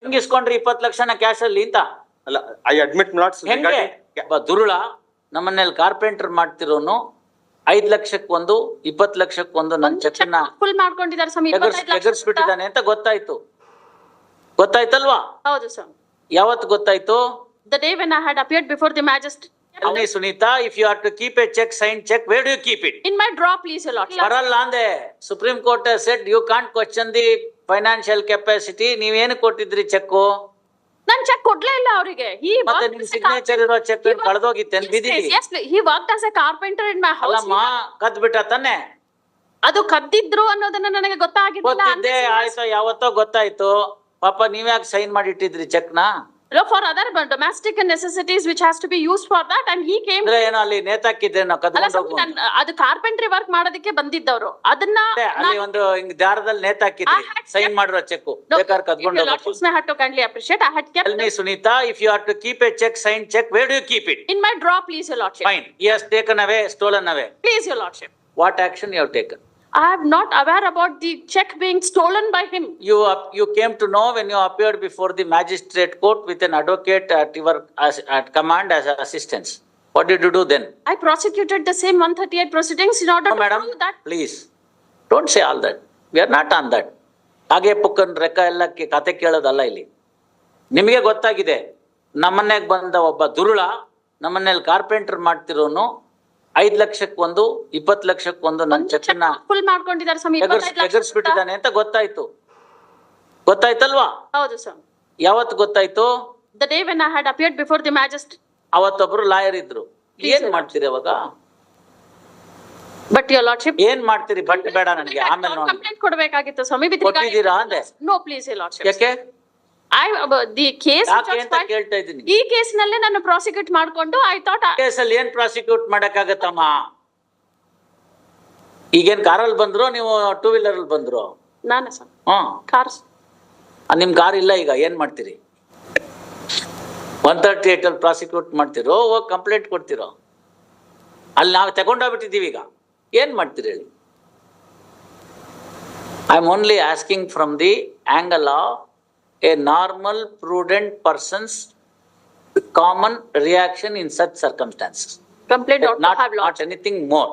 ಹೆಂಗಿಸ್ಕೊಂಡ್ರಿ 20 ಲಕ್ಷನ cash ಅಲ್ಲಿ ಅಂತ ಅಲ್ಲ, ಐ ಅಡ್ಮಿಟ್ ನಾಟ್ ಹೆಂಗೆ ದುರುಳ ನಮ್ಮನೇಲಿ ಕಾರ್ಪೆಂಟರ್ ಮಾಡ್ತಿರೋನು 5 ಲಕ್ಷಕ್ಕೊಂದು 20 ಲಕ್ಷಕ್ಕೊಂದು ನನ್ನ ಚೆಕ್ನ ಫುಲ್ ಮಾಡ್ಕೊಂಡಿದ್ದಾರೆ ಸ್ವಾಮಿ. ಎಗರ್ಸ್ಬಿಟ್ಟಿದ್ದಾನೆ ಅಂತ ಗೊತ್ತಾಯ್ತಲ್ವಾ? ಹೌದು ಸರ್. ಯಾವತ್ತು ಗೊತ್ತಾಯ್ತು? The day when I had appeared before the magistrate. Only Sunita, if you are to keep a check, signed check, where do you keep it? In my drawer, please, your lordship. ಬರಲ್ಲ ಅಂದೆ. Supreme Court has said you can't question the financial capacity. ನೀವೇನು ಕೊಟ್ಟಿದ್ರಿ cheque? ನಾನು check ಕೊಡ್ಲೇ ಇಲ್ಲ ಅವರಿಗೆ. ಮತ್ತೆ ನಿಮ್ signature ಇರೋ check ಕಳೆದೋಗಿತ್ತೆ ಬಿದಿಲಿ. Yes, he worked as a carpenter in my house. ಅಲ್ಲಮ್ಮ, ಕದ್ಬಿಟ್ಟ ತಾನೆ? ಅದು ಕದ್ದಿದ್ರು ಅನ್ನೋದನ್ನ ನನಗೆ ಗೊತ್ತಾಗಿಲ್ಲ. ಗೊತ್ತಿದ್ದೆ ಆಯ್ತು, ಯಾವತ್ತೋ ಗೊತ್ತಾಯ್ತು. ಪಾಪ ನೀವ್ಯಾಕೆ ಸೈನ್ ಮಾಡಿ ಇಟ್ಟಿದ್ರಿ ಚೆಕ್ ನ? For other domestic necessities which has to be used for that, and he came. ಏನೋ ಅಲ್ಲಿ ನೇತಾಕಿದ್ರೆ ನಾವು ಕದ್ಕೊಂಡು ಅದು ಕಾರ್ಪೆಂಟ್ರಿ ವರ್ಕ್ ಮಾಡೋದಕ್ಕೆ ಬಂದಿದ್ದವರು. ಅದನ್ನ ಅಲ್ಲಿ ಒಂದು ಹಿಂಗ್ ದಾರದಲ್ಲಿ ನೇತಾಕಿದ್ರಿ ಸೈನ್ ಮಾಡಿರೋ ಚೆಕ್ ಬೇಕಾದ್ರೆ ಕದ್ಕೊಂಡು ಹೋಗ್ಬೋದು. I had to kindly appreciate. I had kept. Tell me, Sunita, if you are to keep a check, signed check, where do you keep it? In my drawer, please, your lordship. Fine. He has taken away, stolen away. Please, your lordship. What action you have taken? I am not aware about the check being stolen by him. You came to know when you appeared before the magistrate court with an advocate at your at command as assistance. What did you do then? I prosecuted the same 138 proceedings in order No, to madam, prove that. please don't say all that. We are not on that. ಹಾಗೆ ಪುಕ್ಕನ್ ರೆಕ್ಕ ಎಲ್ಲ ಕತೆ ಕೇಳೋದಲ್ಲ ಇಲ್ಲಿ. ನಿಮಗೆ ಗೊತ್ತಾಗಿದೆ, ನಮ್ಮನೆಗೆ ಬಂದ ಒಬ್ಬ ದುರುಳ ನಮ್ಮನೇಲಿ ಕಾರ್ಪೆಂಟರ್ ಮಾಡ್ತಿರೋನು 5 ಲಕ್ಷಕ್ಕೊಂದು 20 ಲಕ್ಷಕ್ಕೊಂದು ನನ್ನ ಚೆಕ್ನ ಫುಲ್ ಮಾಡ್ಕೊಂಡಿದ್ದಾರೆ ಸ್ವಾಮಿ. ಎಗರ್ಸ್ಬಿಟ್ಟಿದ್ದಾನೆ ಅಂತ ಗೊತ್ತಾಯ್ತಲ್ವಾ? ಹೌದು ಸರ್. ಯಾವತ್ತು ಗೊತ್ತಾಯ್ತು? The day when I had appeared before the magistrate. ಅವತ್ತೊಬ್ರು ಲಾಯರ್ ಇದ್ರು. ಏನ್ ಮಾಡ್ತೀರಿ ಅವಾಗ? But your lordship. ಏನ್ ಮಾಡ್ತೀರಿ? ಬಟ್ ಬೇಡ ನನಗೆ, ಆಮೇಲೆ ನೋಡಿ. ಕಂಪ್ಲೇಂಟ್ ಕೊಡಬೇಕಾಗಿತ್ತು ಸ್ವಾಮಿ. ಕೊಟ್ಟಿದ್ದೀರಾ ಅಂದೆ? No, please, your lordship. ಯಾಕೆ? the case ಯಾಕೆ ಅಂತ ಕೇಳ್ತಾ ಇದ್ದೀನಿ. ಈ ಕೇಸ್ ನಲ್ಲೇ ನಾನು ಪ್ರಾಸಿಕ್ಯೂಟ್ ಮಾಡ್ಕೊಂಡು I thought ಕೇಸಲ್ಲಿ ಏನ್ ಪ್ರಾಸಿಕ್ಯೂಟ್ ಮಾಡಕ್ಕಾಗತ್ತಮ್ಮ? ಈಗೇನ್ ಕಾರಲ್ಲಿ ಬಂದ್ರು ನೀವು 2 ವೀಲರ್ ಅಲ್ಲಿ ಬಂದ್ರು? ನಾನೇ ಸರ್. ಕಾರ್ಸ್. ನಿಮ್ ಕಾರ್ ಇಲ್ಲ, ಈಗ ಏನ್ ಮಾಡ್ತೀರಿ? 138 ಅಲ್ಲಿ ಪ್ರಾಸಿಕ್ಯೂಟ್ ಮಾಡ್ತಿರೋ ಹೋಗಿ ಕಂಪ್ಲೇಂಟ್ ಕೊಡ್ತಿರೋ? ಅಲ್ಲಿ ನಾವು ತಗೊಂಡೋಗ್ಬಿಟ್ಟಿದೀವಿ, ಈಗ ಏನ್ ಮಾಡ್ತೀರಿ ಹೇಳಿ? I am only asking from the angle of a normal prudent person's common reaction in such circumstances. Complaint ought to have not anything more.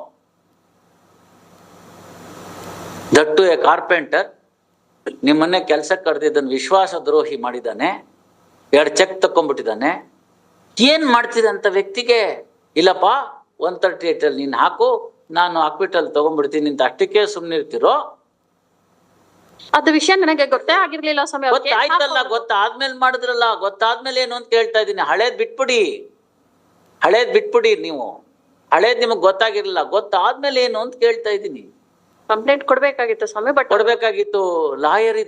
That to a carpenter, ನಿಮ್ಮನ್ನೇ ಕೆಲಸಕ್ಕೆ ಕರೆದಿದ್ದನ್ನು ವಿಶ್ವಾಸ ದ್ರೋಹಿ ಮಾಡಿದ್ದಾನೆ, 2 ಚೆಕ್ ತಕೊಂಡ್ಬಿಟ್ಟಿದ್ದಾನೆ. ಏನ್ ಮಾಡ್ತಿದೆ ಅಂತ ವ್ಯಕ್ತಿಗೆ ಇಲ್ಲಪ್ಪ 138 ಅಲ್ಲಿ ನೀನ್ ಹಾಕು, ನಾನು ಹಾಕ್ಬಿಟ್ಟಲ್ಲಿ ತಗೊಂಡ್ಬಿಡ್ತೀನಿ ಅಂತ ಅಷ್ಟಕ್ಕೆ ಸುಮ್ನಿರ್ತಿರೋ? ಅದು ವಿಷಯ ನನಗೆ ಗೊತ್ತೇ ಆಗಿರ್ಲಿಲ್ಲ ಸ್ವಾಮಿ. ಗೊತ್ತಾಯ್ತಲ್ಲ, ಗೊತ್ತಾದ್ಮೇಲೆ ಮಾಡಿದ್ರಲ್ಲ, ಗೊತ್ತಾದ್ಮೇಲೆ ಏನು ಅಂತ ಕೇಳ್ತಾ ಇದ್ದೀನಿ. ಹಳೇದ್ ಬಿಟ್ಬಿಡಿ ನೀವು. ಹಳೇದ್ ನಿಮಗ್ ಗೊತ್ತಾಗಿರ್ಲಿಲ್ಲ, ಗೊತ್ತಾದ್ಮೇಲೆ ಏನು ಅಂತ ಕೇಳ್ತಾ ಇದ್ದೀನಿ. ಕಂಪ್ಲೇಂಟ್ ಕೊಡ್ಬೇಕಾಗಿತ್ತು ಸ್ವಾಮಿ. ಬಟ್ ಕೊಡ್ಬೇಕಾಗಿತ್ತು. ಲಾಯರ್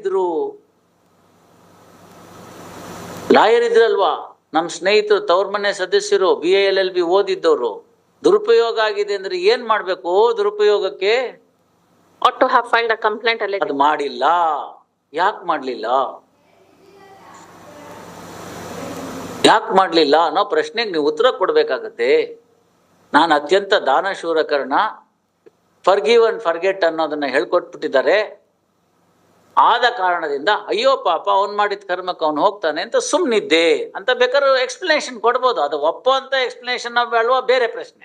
ಇದ್ರಲ್ವಾ ನಮ್ ಸ್ನೇಹಿತರು, ತವ್ರ ಮನೆ ಸದಸ್ಯರು, BA-LLB ಓದಿದ್ದವ್ರು. ದುರುಪಯೋಗ ಆಗಿದೆ ಅಂದ್ರೆ ಏನ್ ಮಾಡ್ಬೇಕು? ದುರುಪಯೋಗಕ್ಕೆ ought to have filed a complaint. ಅದು ಮಾಡಿಲ್ಲ. ಯಾಕೆ ಮಾಡ್ಲಿಲ್ಲ ಅನ್ನೋ ಪ್ರಶ್ನೆಗೆ ನೀವು ಉತ್ತರ ಕೊಡ್ಬೇಕಾಗತ್ತೆ. ನಾನು ಅತ್ಯಂತ ದಾನಶೂರಕರಣ, ಫರ್ಗಿವ್ ಅಂಡ್ ಫರ್ಗೆಟ್ ಅನ್ನೋದನ್ನ ಹೇಳ್ಕೊಟ್ಬಿಟ್ಟಿದ್ದಾರೆ. ಆದ ಕಾರಣದಿಂದ ಅಯ್ಯೋ ಪಾಪ ಅವ್ನ್ ಮಾಡಿದ ಕರ್ಮಕ್ಕೆ ಅವ್ನು ಹೋಗ್ತಾನೆ ಅಂತ ಸುಮ್ನಿದ್ದೆ ಅಂತ ಬೇಕಾದ್ರೂ ಎಕ್ಸ್ಪ್ಲನೇಷನ್ ಕೊಡ್ಬೋದು. ಅದು ಒಪ್ಪೋ ಅಂತ ಎಕ್ಸ್ಪ್ಲನೇಷನ್ ಬೇಡವಾ ಬೇರೆ ಪ್ರಶ್ನೆ.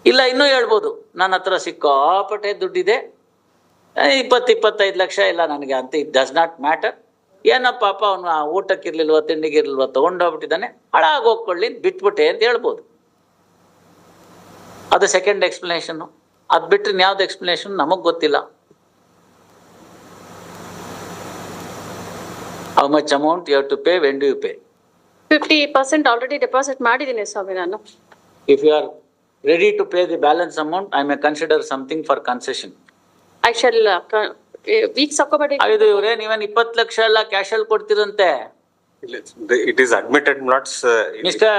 ಇಲ್ಲ ಇನ್ನೂ ಹೇಳ್ಬೋದು, ನನ್ನ ಹತ್ರ ಸಿಕ್ಕಾಪಟ್ಟೆ ದುಡ್ಡಿದೆ, 20-25 ಲಕ್ಷ ಇಲ್ಲ ನನಗೆ ಅಂತ. It does not matter. ಏನಪ್ಪ ಪಾಪ ಅವನು ಊಟಕ್ಕಿರ್ಲಿಲ್ವ ತಿಂಡಿಗಿರ್ಲಿಲ್ವ ತಗೊಂಡೋಗ್ಬಿಟ್ಟಿದ್ದಾನೆ, ಹಾಳಾಗೋಗ್ಕೊಳ್ಳಿ ಬಿಟ್ಬಿಟ್ಟೆ ಅಂತ ಹೇಳ್ಬೋದು. ಅದು ಸೆಕೆಂಡ್ ಎಕ್ಸ್ಪ್ಲನೇಷನ್. ಅದ್ ಬಿಟ್ರೆ ಇನ್ಯಾವ್ದು ಎಕ್ಸ್ಪ್ಲನೇಷನ್ ನಮಗ್ ಗೊತ್ತಿಲ್ಲ. How much amount you have to pay, when do you pay? 50% already deposit ಮಾಡಿದ್ದೀನಿ ಸ್ವಾಮಿ ನಾನು. If you are ready to pay the balance amount, I may consider something for concession. I shall weeks ago. ಇದು ಇವ್ರೆ ನೀವೇನ್ 20 ಲಕ್ಷ ಎಲ್ಲ cash ಅಲ್ಲಿ ಕೊಡ್ತಿರಂತೆ? It is admitted not. Mister,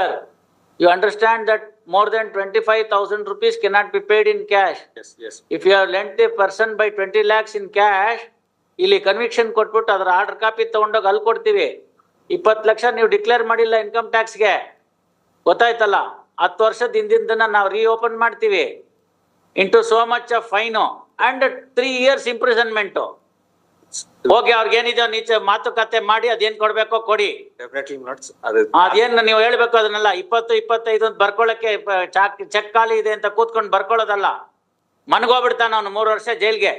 you understand that more than 25,000 rupees cannot be paid in cash. Yes. If you have lent a person by 20 lakhs in cash, ಇಲ್ಲಿ conviction ಕೊಟ್ಬಿಟ್ಟು ಅದರ order copy ತಗೊಂಡೋಗಿ ಅಲ್ಲಿ ಕೊಡ್ತೀವಿ. 20 ಲಕ್ಷ ನೀವು declare ಮಾಡಿಲ್ಲ income ಟ್ಯಾಕ್ಸ್ಗೆ, ಗೊತ್ತಾಯ್ತಲ್ಲ? 10 ವರ್ಷದ ಹಿಂದಿನ ನಾವು ರೀಓಪನ್ ಮಾಡ್ತೀವಿ. Into so much of fine and 3 years imprisonment. ಹೋಗಿ ಅವ್ರಿಗೆ ಏನಿದೆಯೋ ನೀಚೆ ಮಾತುಕತೆ ಮಾಡಿ ಅದೇನ್ ಕೊಡ್ಬೇಕೋ ಕೊಡಿ. Definitely not. ಅದು ಅದೇನ್ ನೀವು ಹೇಳ್ಬೇಕು ಅದನ್ನೆಲ್ಲ 20-25 ಅಂತ ಬರ್ಕೊಳ್ಳಕ್ಕೆ ಚೆಕ್ ಖಾಲಿ ಇದೆ ಅಂತ ಕೂತ್ಕೊಂಡು ಬರ್ಕೊಳ್ಳೋದಲ್ಲ. ಮನ್ಗೋಗ್ಬಿಡ್ತಾನ ಅವನು 3 ವರ್ಷ ಜೈಲ್ಗೆ.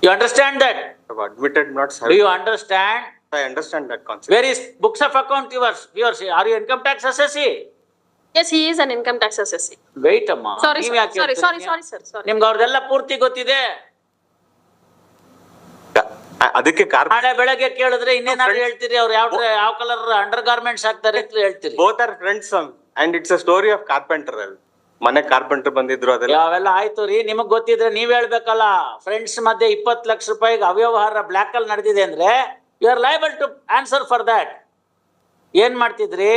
You understand that? admitted not. Do you understand? I understand that concept. Where is books of account yours? Are you income tax assessee? Yes, he is an income tax assessee. Wait ಅಮ್ಮ. Sorry, ನೀವ್ sir. ಯಾಕೆ Sorry, ಹೇಳ್ತೀರಿ? sir. Sorry. ನಿಮ್ಗೆ ಅವ್ರದೆಲ್ಲ ಪೂರ್ತಿ ಗೊತ್ತಿದೆ. ಅದಕ್ಕೆ ನಾಳೆ ಬೆಳಗ್ಗೆ ಕೇಳಿದ್ರೆ ಇನ್ನೇನಾದ್ರು ಹೇಳ್ತೀರಿ. ಅವ್ರು ಯಾವ ಕಲರ್ ಅಂಡರ್ ಗಾರ್ಮೆಂಟ್ಸ್ ಹಾಕ್ತಾರೆ ಅಂತ ಹೇಳ್ತೀರಿ. both are friends and it's a story of carpenter. ಮನೆ ಕಾರ್ಪೆಂಟರ್ ಬಂದಿದ್ರು ಅದೆಲ್ಲ. ಯಾವೆಲ್ಲ ಆಯ್ತು ರೀ. ನಿಮಗ್ ಗೊತ್ತಿದ್ರೆ ನೀವ್ ಹೇಳ್ಬೇಕಲ್ಲ. ಫ್ರೆಂಡ್ಸ್ ಮಧ್ಯೆ 20 ಲಕ್ಷ ರೂಪಾಯಿಗೆ ಅವ್ಯವಹಾರ ಬ್ಲಾಕ್ ಅಲ್ಲಿ ನಡೆದಿದೆ ಅಂದ್ರೆ you are liable to answer for that. ಏನ್ ಮಾಡ್ತಿದ್ರಿ?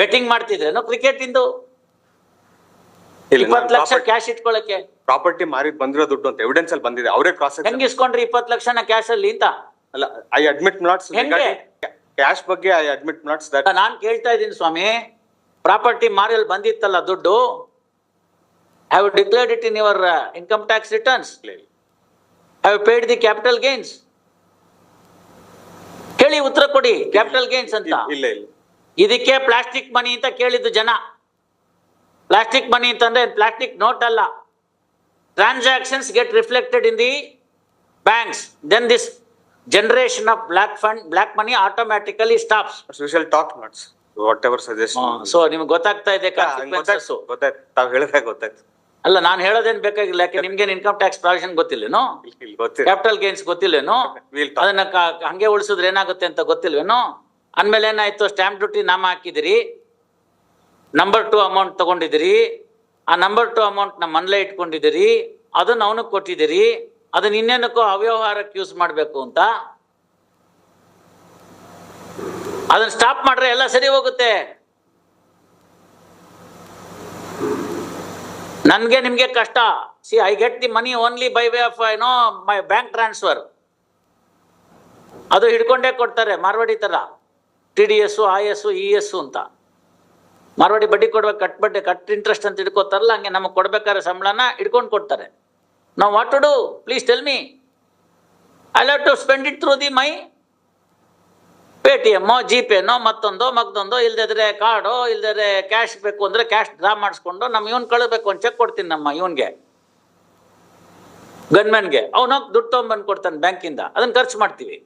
ಬೆಟ್ಟಿಂಗ್ ಮಾಡ್ತಿದ್ರೇನು ಕ್ರಿಕೆಟ್ ಇಂದು? 20 ಲಕ್ಷ ಕ್ಯಾಶ್ ಇಟ್ಕೊಳಕ್ಕೆ ಪ್ರಾಪರ್ಟಿ ಮಾರಿ ಬಂದಿರೋ ದುಡ್ಡು ಅಂತ ಎವಿಡೆನ್ಸ್ ಅಲ್ಲಿ ಬಂದಿದೆ. ಅವರೇ ಕ್ರಾಸ್ ಹೆಂಗ್ ಇಸ್ಕೊಂಡ್ರಿ 20 ಲಕ್ಷನ ಕ್ಯಾಶ್ ಅಲ್ಲಿ ಅಂತ? ಅಲ್ಲ, ಐ ಅಡ್ಮಿಟ್ ನಾಟ್. ಹೆಂಗೆ? ಕ್ಯಾಶ್ ಬಗ್ಗೆ ಐ ಅಡ್ಮಿಟ್ ನಾಟ್ ದಟ್. ನಾನ್ ಕೇಳ್ತಾ ಇದ್ದೀನಿ ಸ್ವಾಮಿ, ಪ್ರಾಪರ್ಟಿ ಮಾರಿಯಲ್ಲಿ ಬಂದಿತ್ತಲ್ಲ ದುಡ್ಡು, have declared it in your income tax returns? Have paid the capital gains? ಕೇಳಿ ಉತ್ತರ ಕೊಡಿ. ಕ್ಯಾಪಿಟಲ್ ಗೇನ್ಸ್ ಅಂತ ಇಲ್ಲ. ಇದಕ್ಕೆ ಪ್ಲಾಸ್ಟಿಕ್ ಮನಿ ಅಂತ ಕೇಳಿದ್ದು ಜನ. ಪ್ಲಾಸ್ಟಿಕ್ ಮನಿ ಅಂತಂದ್ರೆ ಪ್ಲಾಸ್ಟಿಕ್ ನೋಟ್ ಅಲ್ಲ. Transactions get reflected in the banks, then this generation of black money automatically stops. We shall talk not. Whatever suggestion. So ನಿಮ್ಗೆ ಗೊತ್ತಾಗ್ತಾ ಇದೆ consequences? ಗೊತ್ತಾಯ್ತು. ತಾವ್ ಹೇಳಿದ್ರೆ ಗೊತ್ತಾಯ್ತು. ಅಲ್ಲ, ನಾನು ಹೇಳೋದೇನ್ ಬೇಕಾಗಿಲ್ಲ. ಯಾಕೆ ನಿಮ್ಗೇನ್ ಇನ್ಕಮ್ ಟ್ಯಾಕ್ಸ್ ಪ್ರಾವಿಷನ್ ಗೊತ್ತಿಲ್ಲೇನೋ? ಗೊತ್ತಿಲ್ಲ. ಕ್ಯಾಪಿಟಲ್ ಗೇನ್ಸ್ ಗೊತ್ತಿಲ್ಲೇನೋ? We'll talk. ಅದನ್ನ ಹಂಗೆ ಉಳಿಸಿದ್ರೆ ಏನಾಗುತ್ತೆ ಅಂತ ಗೊತ್ತಿಲ್ವೇನೋ? ಅಂದ್ಮೇಲೆ ಏನಾಯ್ತು? ಸ್ಟ್ಯಾಂಪ್ ಡ್ಯೂಟಿ ನಾಮ ಹಾಕಿದಿರಿ, ನಂಬರ್ 2 ಅಮೌಂಟ್ ತಗೊಂಡಿದಿರಿ, ಆ ನಂಬರ್ 2 ಅಮೌಂಟ್ ನ ಮನ್ಲೆ ಇಟ್ಕೊಂಡಿದಿರಿ, ಅದನ್ನ ಅವನಿಗೆ ಕೊಟ್ಟಿದಿರಿ, ಅದನ್ನ ಇನ್ನೇನಕ್ಕೋ ಅವ್ಯವಹಾರಕ್ಕೆ ಯೂಸ್ ಮಾಡ್ಬೇಕು ಅಂತ. ಅದನ್ನ ಸ್ಟಾಪ್ ಮಾಡ್ರೆ ಎಲ್ಲ ಸರಿ ಹೋಗುತ್ತೆ. ನನ್ಗೆ ನಿಮ್ಗೆ ಕಷ್ಟ. C, I get the money only by way of my bank transfer. ಅದು ಹಿಡ್ಕೊಂಡೇ ಕೊಡ್ತಾರೆ ಮಾರ್ವಾಡಿ ತರ. TDS, IS, ES ಅಂತ ಮಾರ್ವಾಡಿ ಬಡ್ಡಿ ಕೊಡ್ಬೇಕು, ಕಟ್ ಇಂಟ್ರೆಸ್ಟ್ ಅಂತ ಹಿಡ್ಕೋತಾರಲ್ಲ, ಹಂಗೆ ನಮಗೆ ಕೊಡ್ಬೇಕಾದ್ರೆ ಸಂಬಳನ ಹಿಡ್ಕೊಂಡು ಕೊಡ್ತಾರೆ. ನಾವು what to do? Please tell me. I have to spend it through the my ಪೇಟಿಎಮ್ಮೋ, ಜಿಪೇನೋ, ಮತ್ತೊಂದೋ ಇಲ್ದಿದ್ರೆ ಕಾರ್ಡೋ, ಇಲ್ದಿದ್ರೆ ಕ್ಯಾಶ್ ಬೇಕು ಅಂದ್ರೆ ಕ್ಯಾಶ್ ಡ್ರಾ ಮಾಡಿಸ್ಕೊಂಡು ನಮ್ಮ ಇವನ್ ಕಳಿಸ್ಬೇಕು. ಒಂದು ಚೆಕ್ ಕೊಡ್ತೀನಿ ನಮ್ಮ ಇವನ್ಗೆ, ಗನ್ಮ್ಯಾನ್ಗೆ. ಅವನೋಗಿ ದುಡ್ಡು ತೊಗೊಂಡ್ಬಂದು ಕೊಡ್ತಾನೆ ಬ್ಯಾಂಕಿಂದ, ಅದನ್ನ ಖರ್ಚು ಮಾಡ್ತೀವಿ.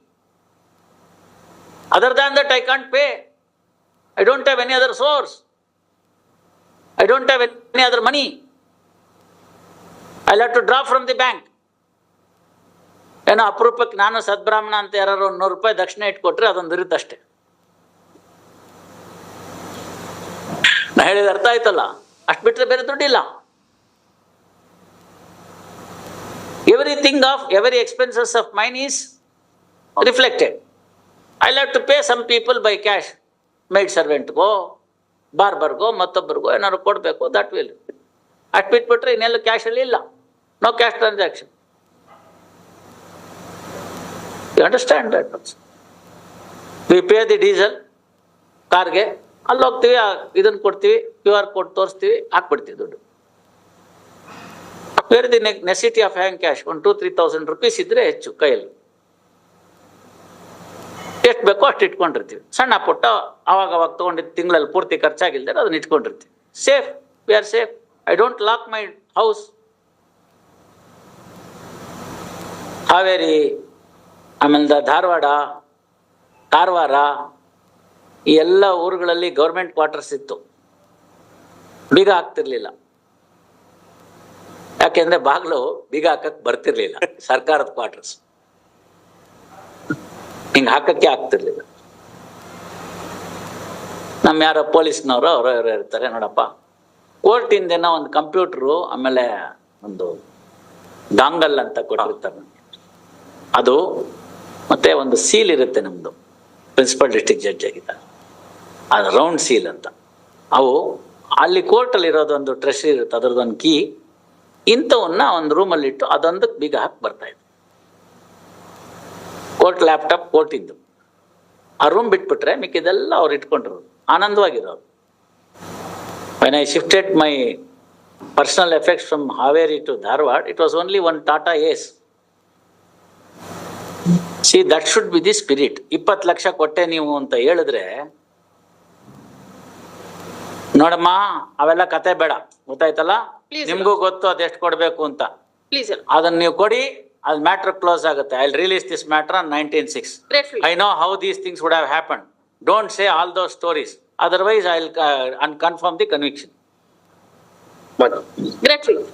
Other than that I can't pay. I don't have any other source. I don't have any other money. I have to draw from the bank. ಏನೋ ಅಪರೂಪಕ್ಕೆ ನಾನು ಸದ್ಬ್ರಾಹ್ಮಣ ಅಂತ ಯಾರು 100 ರೂಪಾಯಿ ದಕ್ಷಿಣ ಇಟ್ಕೊಟ್ರೆ ಅದೊಂದು ಇರುತ್ತೆ ಅಷ್ಟೇ. ನಾ ಹೇಳಿದ ಅರ್ಥ ಆಯ್ತಲ್ಲ? ಅಷ್ಟು ಬಿಟ್ರೆ ಬೇರೆ ದುಡ್ಡಿಲ್ಲ. every expenses of mine is reflected. I'll have to pay some people by cash. Maid servant go, barber go, ಮತ್ತೊಬ್ಬರಿಗೋ ಏನಾದ್ರು ಕೊಡಬೇಕು. That will. ಅಷ್ಟು ಬಿಟ್ಬಿಟ್ರೆ ಇನ್ನೆಲ್ಲ ಕ್ಯಾಶಲ್ಲಿ ಇಲ್ಲ. No cash transaction. You understand that? We pay the diesel ಕಾರ್ಗೆ, ಅಲ್ಲಿ ಹೋಗ್ತೀವಿ, ಇದನ್ನು ಕೊಡ್ತೀವಿ, QR ಕೋಡ್ ತೋರಿಸ್ತೀವಿ, ಹಾಕ್ಬಿಡ್ತೀವಿ ದುಡ್ಡು. Where the necessity of hang cash 1,000-3,000 rupees ಇದ್ರೆ ಹೆಚ್ಚು ಕೈಯಲ್ಲಿ. ಎಷ್ಟು ಬೇಕೋ ಅಷ್ಟು ಇಟ್ಕೊಂಡಿರ್ತೀವಿ. ಸಣ್ಣ ಪುಟ್ಟ ಅವಾಗ ತೊಗೊಂಡಿದ್ದು ತಿಂಗಳಲ್ಲಿ ಪೂರ್ತಿ ಖರ್ಚಾಗಿಲ್ದರೆ ಅದನ್ನ ಇಟ್ಕೊಂಡಿರ್ತೀವಿ. Safe, we are safe. I don't lock my house. Haveri, ಆಮೇಲೆ ಧಾರವಾಡ, ಕಾರವಾರ, ಈ ಎಲ್ಲ ಊರುಗಳಲ್ಲಿ ಗೌರ್ಮೆಂಟ್ ಕ್ವಾರ್ಟರ್ಸ್ ಇತ್ತು. ಬೀಗ ಹಾಕ್ತಿರ್ಲಿಲ್ಲ. ಯಾಕೆಂದ್ರೆ ಬಾಗ್ಲು ಬೀಗ ಹಾಕಕ್ ಬರ್ತಿರ್ಲಿಲ್ಲ. ಸರ್ಕಾರದ ಕ್ವಾರ್ಟರ್ಸ್ ಹಿಂಗ್ ಹಾಕಕ್ಕೆ ಆಗ್ತಿರ್ಲಿಲ್ಲ. ನಮ್ಮ ಯಾರೋ ಪೊಲೀಸ್ನವರು ಅವರ ಇರ್ತಾರೆ, ನೋಡಪ್ಪ ಕೋರ್ಟಿಂದೇನೋ ಒಂದು ಕಂಪ್ಯೂಟ್ರು, ಆಮೇಲೆ ಒಂದು ಡಾಂಗಲ್ ಅಂತ ಕೊಟ್ಟಿರ್ತಾರೆ. ಅದು ಮತ್ತೆ ಒಂದು ಸೀಲ್ ಇರುತ್ತೆ ನಮ್ದು, ಪ್ರಿನ್ಸಿಪಲ್ ಡಿಸ್ಟ್ರಿಕ್ಟ್ ಜಡ್ಜ್ ಆಗಿದ್ದಾರೆ, ಅದು ರೌಂಡ್ ಸೀಲ್ ಅಂತ. ಅವು ಅಲ್ಲಿ ಕೋರ್ಟಲ್ಲಿ ಇರೋದೊಂದು ಟ್ರೆಷರಿ ಇರುತ್ತೆ, ಅದರದೊಂದು ಕೀ. ಇಂಥವನ್ನ ಒಂದು ರೂಮಲ್ಲಿ ಇಟ್ಟು ಅದೊಂದಕ್ಕೆ ಬೀಗ ಹಾಕಿ ಬರ್ತಾ ಇತ್ತು. ಕೋರ್ಟ್ ಲ್ಯಾಪ್ಟಾಪ್ ಕೋರ್ಟಿಂದು. ಆ ರೂಮ್ ಬಿಟ್ಬಿಟ್ರೆ ಮಿಕ್ಕಿದೆಲ್ಲ ಅವ್ರು ಇಟ್ಕೊಂಡಿರೋದು, ಆನಂದವಾಗಿರೋರು. When I shifted my personal effects from Haveri to Dharwad, it was only 1 Tata Ace. See that should be the spirit. 20 lakh ಕೊಟ್ಟೆ ನೀವು ಅಂತ ಹೇಳಿದ್ರೆ ನೋಡಮ್ಮ ಅವೆಲ್ಲ ಕತೆ ಬೇಡ, ಗೊತ್ತಾಯ್ತಲ್ಲ? Please, ನಿಮ್ಗೂ ಗೊತ್ತು ಅದೆಷ್ಟು ಕೊಡ್ಬೇಕು ಅಂತ. Please, Your ಅದನ್ನ ನೀವು ಕೊಡಿ, ಅದು ಮ್ಯಾಟರ್ ಕ್ಲೋಸ್ ಆಗುತ್ತೆ. I will release this matter on 19/6. Gratefully. I know how these things would have happened. Don't say all those stories. Otherwise, I'll confirm the conviction. Gratefully.